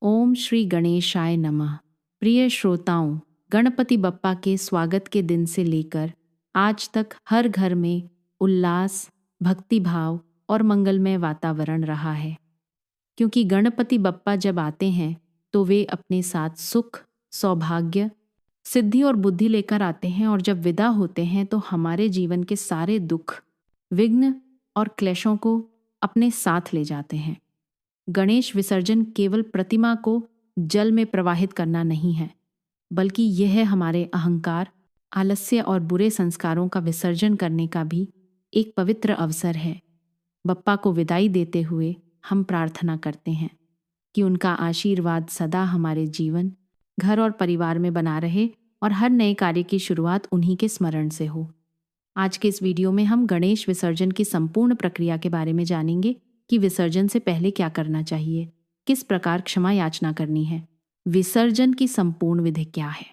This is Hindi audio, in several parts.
ओम श्री गणेशाय नमः। प्रिय श्रोताओं, गणपति बप्पा के स्वागत के दिन से लेकर आज तक हर घर में उल्लास, भक्तिभाव और मंगलमय वातावरण रहा है। क्योंकि गणपति बप्पा जब आते हैं तो वे अपने साथ सुख, सौभाग्य, सिद्धि और बुद्धि लेकर आते हैं, और जब विदा होते हैं तो हमारे जीवन के सारे दुख, विघ्न और क्लेशों को अपने साथ ले जाते हैं। गणेश विसर्जन केवल प्रतिमा को जल में प्रवाहित करना नहीं है, बल्कि यह हमारे अहंकार, आलस्य और बुरे संस्कारों का विसर्जन करने का भी एक पवित्र अवसर है। बप्पा को विदाई देते हुए हम प्रार्थना करते हैं कि उनका आशीर्वाद सदा हमारे जीवन, घर और परिवार में बना रहे और हर नए कार्य की शुरुआत उन्हीं के स्मरण से हो। आज के इस वीडियो में हम गणेश विसर्जन की संपूर्ण प्रक्रिया के बारे में जानेंगे कि विसर्जन से पहले क्या करना चाहिए, किस प्रकार क्षमा याचना करनी है, विसर्जन की संपूर्ण विधि क्या है,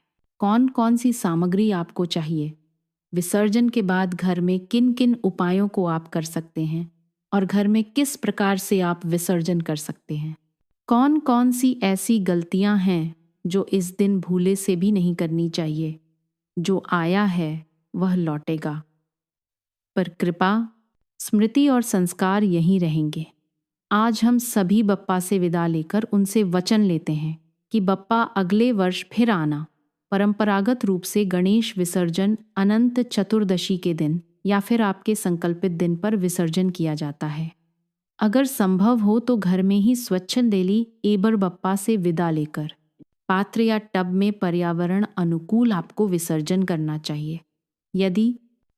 कौन कौन सी सामग्री आपको चाहिए, विसर्जन के बाद घर में किन किन उपायों को आप कर सकते हैं और घर में किस प्रकार से आप विसर्जन कर सकते हैं, कौन कौन सी ऐसी गलतियां हैं जो इस दिन भूले से भी नहीं करनी चाहिए। जो आया है वह लौटेगा, पर कृपा, स्मृति और संस्कार यहीं रहेंगे। आज हम सभी बप्पा से विदा लेकर उनसे वचन लेते हैं कि बप्पा अगले वर्ष फिर आना। परंपरागत रूप से गणेश विसर्जन अनंत चतुर्दशी के दिन या फिर आपके संकल्पित दिन पर विसर्जन किया जाता है। अगर संभव हो तो घर में ही स्वच्छंदेली एबर बप्पा से विदा लेकर पात्र या टब में पर्यावरण अनुकूल आपको विसर्जन करना चाहिए। यदि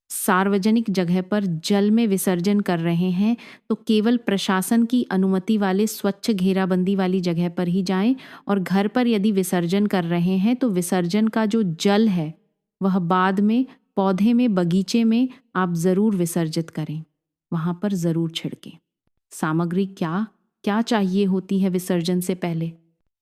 सार्वजनिक जगह पर जल में विसर्जन कर रहे हैं तो केवल प्रशासन की अनुमति वाले स्वच्छ घेराबंदी वाली जगह पर ही जाएं, और घर पर यदि विसर्जन कर रहे हैं तो विसर्जन का जो जल है वह बाद में पौधे में, बगीचे में आप ज़रूर विसर्जित करें, वहाँ पर ज़रूर छिड़कें। सामग्री क्या क्या चाहिए होती है विसर्जन से पहले?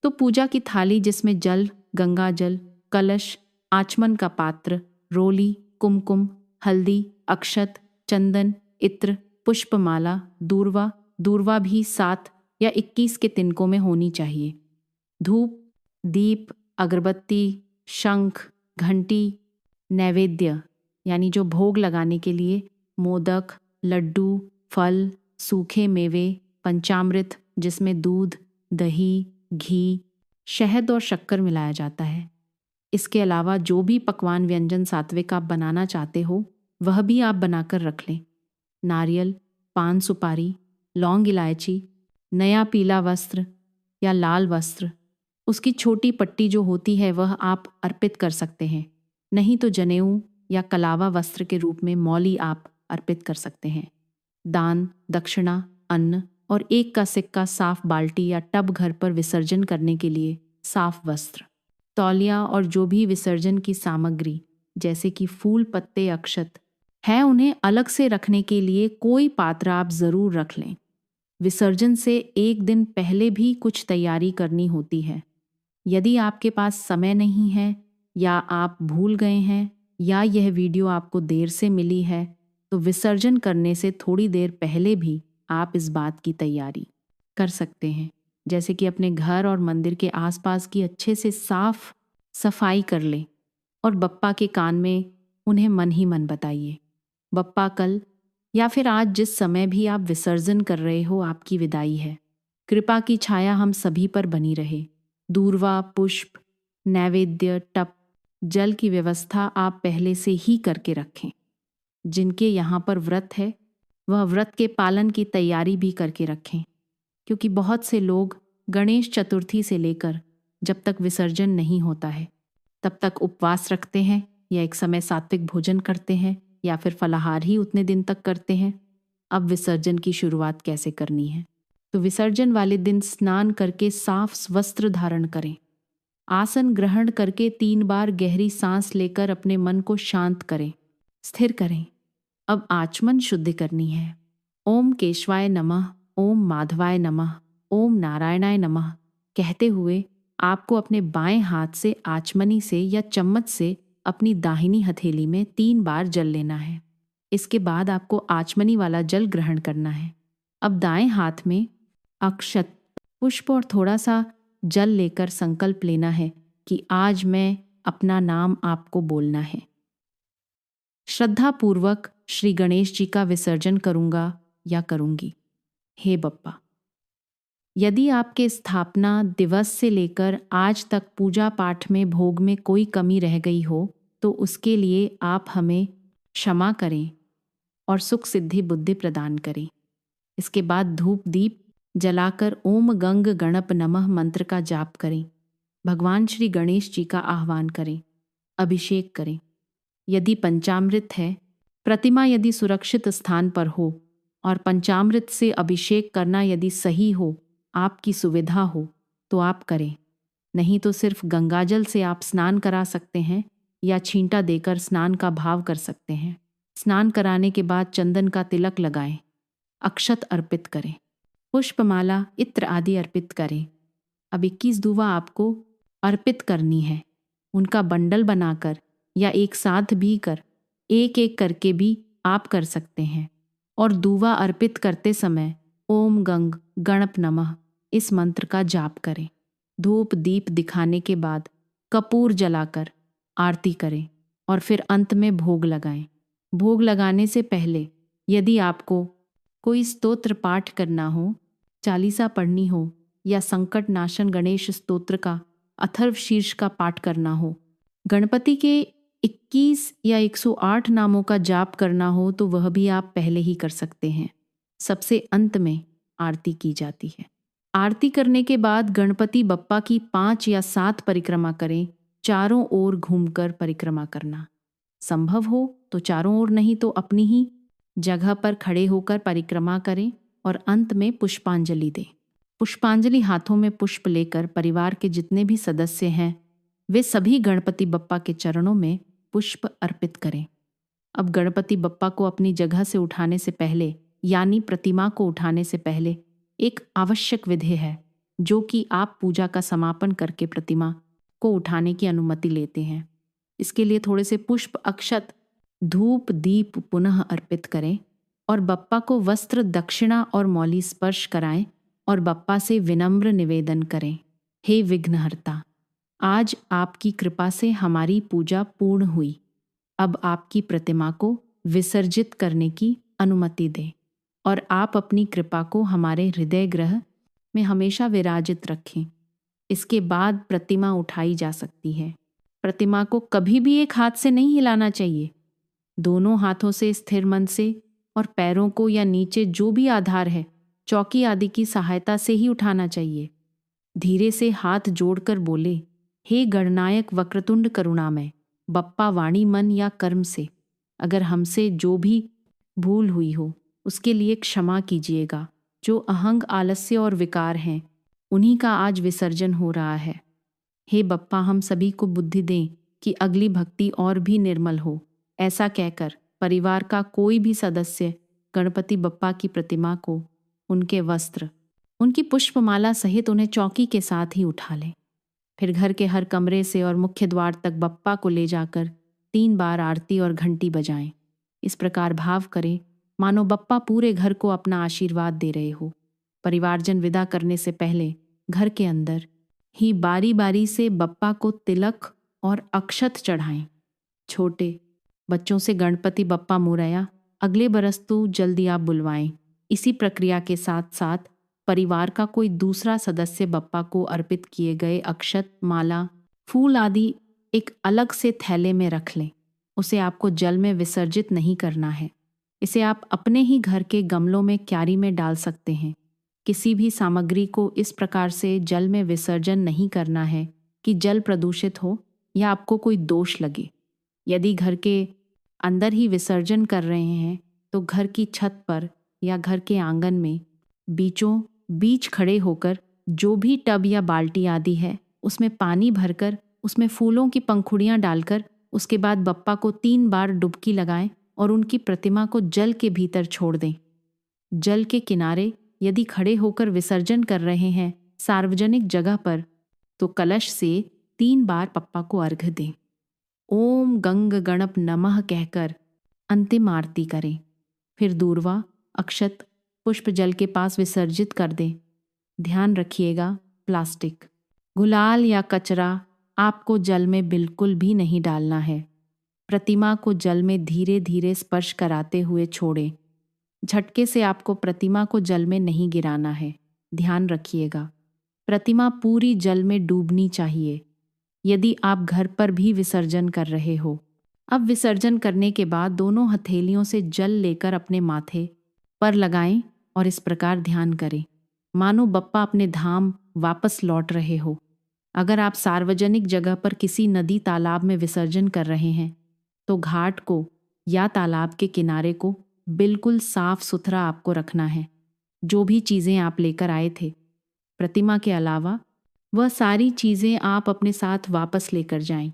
तो पूजा की थाली जिसमें जल, गंगा जल, कलश, आचमन का पात्र, रोली, कुमकुम, हल्दी, अक्षत, चंदन, इत्र, पुष्पमाला, दूर्वा, दूर्वा भी 7 या 21 के तिनकों में होनी चाहिए। धूप, दीप, अगरबत्ती, शंख, घंटी, नैवेद्य यानी जो भोग लगाने के लिए मोदक, लड्डू, फल, सूखे मेवे, पंचामृत जिसमें दूध, दही, घी, शहद और शक्कर मिलाया जाता है। इसके अलावा जो भी पकवान, व्यंजन सात्विक आप बनाना चाहते हो वह भी आप बनाकर रख लें। नारियल, पान सुपारी, लौंग, इलायची, नया पीला वस्त्र या लाल वस्त्र, उसकी छोटी पट्टी जो होती है वह आप अर्पित कर सकते हैं। नहीं तो जनेऊ या कलावा वस्त्र के रूप में मौली आप अर्पित कर सकते हैं। दान, दक्षिणा, अन्न और 1 का सिक्का, साफ बाल्टी या टब, घर पर विसर्जन करने के लिए साफ वस्त्र, तौलिया और जो भी विसर्जन की सामग्री जैसे कि फूल, पत्ते, अक्षत है, उन्हें अलग से रखने के लिए कोई पात्र आप ज़रूर रख लें। विसर्जन से 1 दिन पहले भी कुछ तैयारी करनी होती है। यदि आपके पास समय नहीं है या आप भूल गए हैं या यह वीडियो आपको देर से मिली है तो विसर्जन करने से थोड़ी देर पहले भी आप इस बात की तैयारी कर सकते हैं। जैसे कि अपने घर और मंदिर के आसपास की अच्छे से साफ सफाई कर लें और बप्पा के कान में उन्हें मन ही मन बताइए, बप्पा कल या फिर आज जिस समय भी आप विसर्जन कर रहे हो आपकी विदाई है। कृपा की छाया हम सभी पर बनी रहे। दूर्वा, पुष्प, नैवेद्य, टप, जल की व्यवस्था आप पहले से ही करके रखें। जिनके यहाँ पर व्रत है वह व्रत के पालन की तैयारी भी करके रखें, क्योंकि बहुत से लोग गणेश चतुर्थी से लेकर जब तक विसर्जन नहीं होता है तब तक उपवास रखते हैं या एक समय सात्विक भोजन करते हैं या फिर फलाहार ही उतने दिन तक करते हैं। अब विसर्जन की शुरुआत कैसे करनी है? तो विसर्जन वाले दिन स्नान करके साफ वस्त्र धारण करें। आसन ग्रहण करके 3 बार गहरी सांस लेकर अपने मन को शांत करें, स्थिर करें। अब आचमन शुद्धि करनी है। ओम केशवाय नमः, ओम माधवाय नमः, ओम नारायणाय नमः कहते हुए आपको अपने बाएं हाथ से आचमनी से या चम्मच से अपनी दाहिनी हथेली में 3 बार जल लेना है। इसके बाद आपको आचमनी वाला जल ग्रहण करना है। अब दाएं हाथ में अक्षत, पुष्प और थोड़ा सा जल लेकर संकल्प लेना है कि आज मैं अपना नाम आपको बोलना है। श्रद्धापूर्वक श्री गणेश जी का विसर्जन करूंगा या करूंगी। हे बप्पा, यदि आपके स्थापना दिवस से लेकर आज तक पूजा पाठ में भोग में कोई कमी रह गई हो तो उसके लिए आप हमें क्षमा करें और सुख सिद्धि बुद्धि प्रदान करें। इसके बाद धूप दीप जलाकर ओम गंग गणप नमः मंत्र का जाप करें। भगवान श्री गणेश जी का आह्वान करें, अभिषेक करें। यदि पंचामृत है, प्रतिमा यदि सुरक्षित स्थान पर हो और पंचामृत से अभिषेक करना यदि सही हो, आपकी सुविधा हो तो आप करें। नहीं तो सिर्फ गंगाजल से आप स्नान करा सकते हैं या छींटा देकर स्नान का भाव कर सकते हैं। स्नान कराने के बाद चंदन का तिलक लगाएं, अक्षत अर्पित करें, पुष्पमाला, इत्र आदि अर्पित करें। अब 21 दूवा आपको अर्पित करनी है। उनका बंडल बनाकर या एक साथ भी कर, एक एक करके भी आप कर सकते हैं। और दूवा अर्पित करते समय ओम गंग गणप नमः इस मंत्र का जाप करें। धूप दीप दिखाने के बाद कपूर जलाकर आरती करें और फिर अंत में भोग लगाएं। भोग लगाने से पहले यदि आपको कोई स्तोत्र पाठ करना हो, चालीसा पढ़नी हो या संकट नाशन गणेश स्तोत्र का अथर्व शीर्ष का पाठ करना हो, गणपति के 21 या 108 नामों का जाप करना हो तो वह भी आप पहले ही कर सकते हैं। सबसे अंत में आरती की जाती है। आरती करने के बाद गणपति बप्पा की 5 या 7 परिक्रमा करें। चारों ओर घूमकर परिक्रमा करना। संभव हो तो चारों ओर, नहीं तो अपनी ही जगह पर खड़े होकर परिक्रमा करें और अंत में पुष्पांजलि दें। पुष्पांजलि हाथों में पुष्प लेकर परिवार के जितने भी सदस्य हैं वे सभी गणपति बप्पा के चरणों में पुष्प अर्पित करें। अब गणपति बप्पा को अपनी जगह से उठाने से पहले, यानी प्रतिमा को उठाने से पहले, एक आवश्यक विधि है जो कि आप पूजा का समापन करके प्रतिमा को उठाने की अनुमति लेते हैं। इसके लिए थोड़े से पुष्प, अक्षत, धूप दीप पुनः अर्पित करें और बप्पा को वस्त्र, दक्षिणा और मौली स्पर्श कराएं और बप्पा से विनम्र निवेदन करें, हे विघ्नहर्ता, आज आपकी कृपा से हमारी पूजा पूर्ण हुई। अब आपकी प्रतिमा को विसर्जित करने की अनुमति दें और आप अपनी कृपा को हमारे हृदय गृह में हमेशा विराजित रखें। इसके बाद प्रतिमा उठाई जा सकती है। प्रतिमा को कभी भी एक हाथ से नहीं हिलाना चाहिए। दोनों हाथों से स्थिर मन से और पैरों को या नीचे जो भी आधार है, चौकी आदि की सहायता से ही उठाना चाहिए। धीरे से हाथ जोड़कर बोले, हे गणनायक वक्रतुंड करुणामय, बप्पा वाणी मन या कर्म से अगर हमसे जो भी भूल हुई हो उसके लिए क्षमा कीजिएगा। जो अहंग, आलस्य और विकार हैं उन्हीं का आज विसर्जन हो रहा है। हे बप्पा, हम सभी को बुद्धि दें कि अगली भक्ति और भी निर्मल हो। ऐसा कहकर परिवार का कोई भी सदस्य गणपति बप्पा की प्रतिमा को उनके वस्त्र, उनकी पुष्पमाला सहित उन्हें चौकी के साथ ही उठा लें। फिर घर के हर कमरे से और मुख्य द्वार तक बप्पा को ले जाकर 3 बार आरती और घंटी बजाएं। इस प्रकार भाव करें मानो बप्पा पूरे घर को अपना आशीर्वाद दे रहे हो। परिवारजन विदा करने से पहले घर के अंदर ही बारी बारी से बप्पा को तिलक और अक्षत चढ़ाएं। छोटे बच्चों से गणपति बप्पा मोरया, अगले बरस तो जल्दी आप बुलवाएं। इसी प्रक्रिया के साथ साथ परिवार का कोई दूसरा सदस्य बप्पा को अर्पित किए गए अक्षत, माला, फूल आदि एक अलग से थैले में रख लें। उसे आपको जल में विसर्जित नहीं करना है। इसे आप अपने ही घर के गमलों में, क्यारी में डाल सकते हैं। किसी भी सामग्री को इस प्रकार से जल में विसर्जन नहीं करना है कि जल प्रदूषित हो या आपको कोई दोष लगे। यदि घर के अंदर ही विसर्जन कर रहे हैं तो घर की छत पर या घर के आंगन में बीचों बीच खड़े होकर जो भी टब या बाल्टी आदि है उसमें पानी भरकर उसमें फूलों की पंखुड़ियाँ डालकर उसके बाद बप्पा को 3 बार डुबकी लगाएं और उनकी प्रतिमा को जल के भीतर छोड़ दें। जल के किनारे यदि खड़े होकर विसर्जन कर रहे हैं सार्वजनिक जगह पर तो कलश से 3 बार पप्पा को अर्घ्य दें। ओम गंग गणप नमः कहकर अंतिम आरती करें। फिर दूर्वा, अक्षत, पुष्प जल के पास विसर्जित कर दें। ध्यान रखिएगा, प्लास्टिक, गुलाल या कचरा आपको जल में बिल्कुल भी नहीं डालना है। प्रतिमा को जल में धीरे धीरे स्पर्श कराते हुए छोड़ें। झटके से आपको प्रतिमा को जल में नहीं गिराना है। ध्यान रखिएगा, प्रतिमा पूरी जल में डूबनी चाहिए। यदि आप घर पर भी विसर्जन कर रहे हो, अब विसर्जन करने के बाद दोनों हथेलियों से जल लेकर अपने माथे पर लगाएं और इस प्रकार ध्यान करें, मानो बप्पा अपने धाम वापस लौट रहे हो। अगर आप सार्वजनिक जगह पर किसी नदी तालाब में विसर्जन कर रहे हैं तो घाट को या तालाब के किनारे को बिल्कुल साफ सुथरा आपको रखना है। जो भी चीज़ें आप लेकर आए थे प्रतिमा के अलावा, वह सारी चीज़ें आप अपने साथ वापस लेकर जाएं।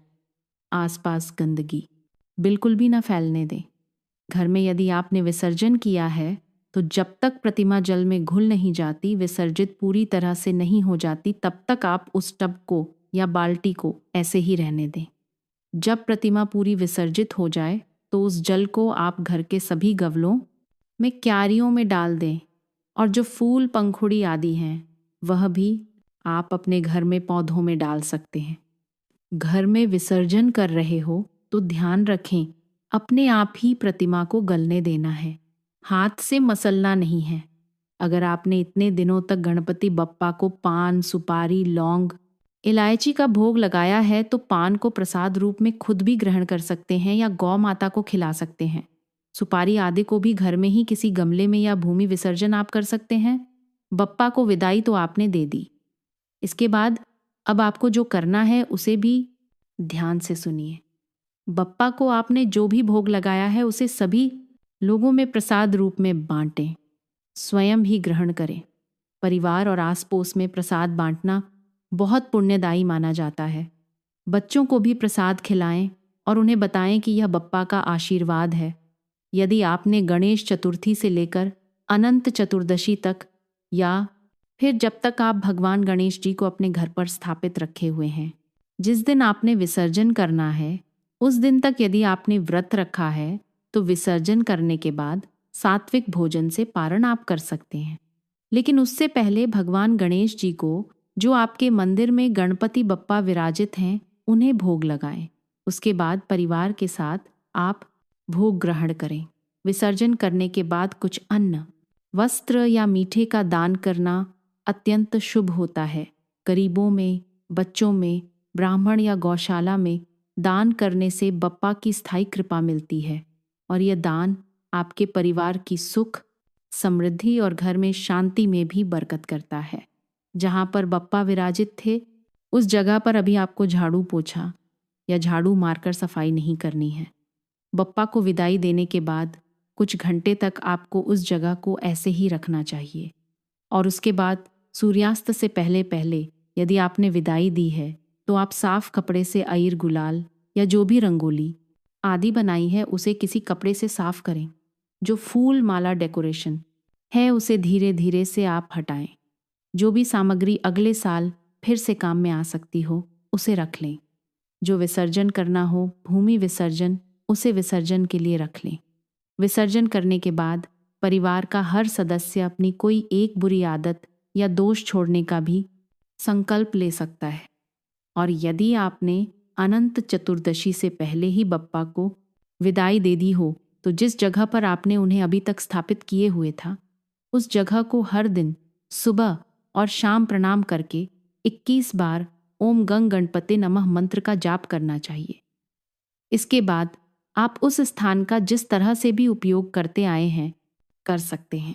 आसपास गंदगी बिल्कुल भी ना फैलने दें। घर में यदि आपने विसर्जन किया है तो जब तक प्रतिमा जल में घुल नहीं जाती, विसर्जित पूरी तरह से नहीं हो जाती, तब तक आप उस टब को या बाल्टी को ऐसे ही रहने दें। जब प्रतिमा पूरी विसर्जित हो जाए तो उस जल को आप घर के सभी गमलों में, क्यारियों में डाल दें और जो फूल पंखुड़ी आदि हैं वह भी आप अपने घर में पौधों में डाल सकते हैं। घर में विसर्जन कर रहे हो तो ध्यान रखें, अपने आप ही प्रतिमा को गलने देना है, हाथ से मसलना नहीं है। अगर आपने इतने दिनों तक गणपति बप्पा को पान, सुपारी, लौंग, इलायची का भोग लगाया है तो पान को प्रसाद रूप में खुद भी ग्रहण कर सकते हैं या गौ माता को खिला सकते हैं। सुपारी आदि को भी घर में ही किसी गमले में या भूमि विसर्जन आप कर सकते हैं। बप्पा को विदाई तो आपने दे दी। इसके बाद अब आपको जो करना है उसे भी ध्यान से सुनिए। बप्पा को आपने जो भी भोग लगाया है उसे सभी लोगों में प्रसाद रूप में बांटें, स्वयं भी ग्रहण करें। परिवार और आस पड़ोस में प्रसाद बांटना बहुत पुण्यदायी माना जाता है। बच्चों को भी प्रसाद खिलाएं और उन्हें बताएं कि यह बप्पा का आशीर्वाद है। यदि आपने गणेश चतुर्थी से लेकर अनंत चतुर्दशी तक या फिर जब तक आप भगवान गणेश जी को अपने घर पर स्थापित रखे हुए हैं, जिस दिन आपने विसर्जन करना है उस दिन तक यदि आपने व्रत रखा है तो विसर्जन करने के बाद सात्विक भोजन से पारण आप कर सकते हैं। लेकिन उससे पहले भगवान गणेश जी को, जो आपके मंदिर में गणपति बप्पा विराजित हैं, उन्हें भोग लगाएं। उसके बाद परिवार के साथ आप भोग ग्रहण करें। विसर्जन करने के बाद कुछ अन्न, वस्त्र या मीठे का दान करना अत्यंत शुभ होता है। गरीबों में, बच्चों में, ब्राह्मण या गौशाला में दान करने से बप्पा की स्थायी कृपा मिलती है और यह दान आपके परिवार की सुख, समृद्धि और घर में शांति में भी बरकत करता है। जहाँ पर बप्पा विराजित थे उस जगह पर अभी आपको झाड़ू पोछा या झाड़ू मारकर सफाई नहीं करनी है। बप्पा को विदाई देने के बाद कुछ घंटे तक आपको उस जगह को ऐसे ही रखना चाहिए और उसके बाद सूर्यास्त से पहले पहले यदि आपने विदाई दी है तो आप साफ कपड़े से अईर, गुलाल या जो भी रंगोली आदि बनाई है उसे किसी कपड़े से साफ करें। जो फूल माला डेकोरेशन है उसे धीरे धीरे से आप हटाएं। जो भी सामग्री अगले साल फिर से काम में आ सकती हो उसे रख लें। जो विसर्जन करना हो, भूमि विसर्जन, उसे विसर्जन के लिए रख लें। विसर्जन करने के बाद परिवार का हर सदस्य अपनी कोई एक बुरी आदत या दोष छोड़ने का भी संकल्प ले सकता है। और यदि आपने अनंत चतुर्दशी से पहले ही बप्पा को विदाई दे दी हो तो जिस जगह पर आपने उन्हें अभी तक स्थापित किए हुए था उस जगह को हर दिन सुबह और शाम प्रणाम करके 21 बार ओम गंग गणपते नमः मंत्र का जाप करना चाहिए। इसके बाद आप उस स्थान का जिस तरह से भी उपयोग करते आए हैं कर सकते हैं।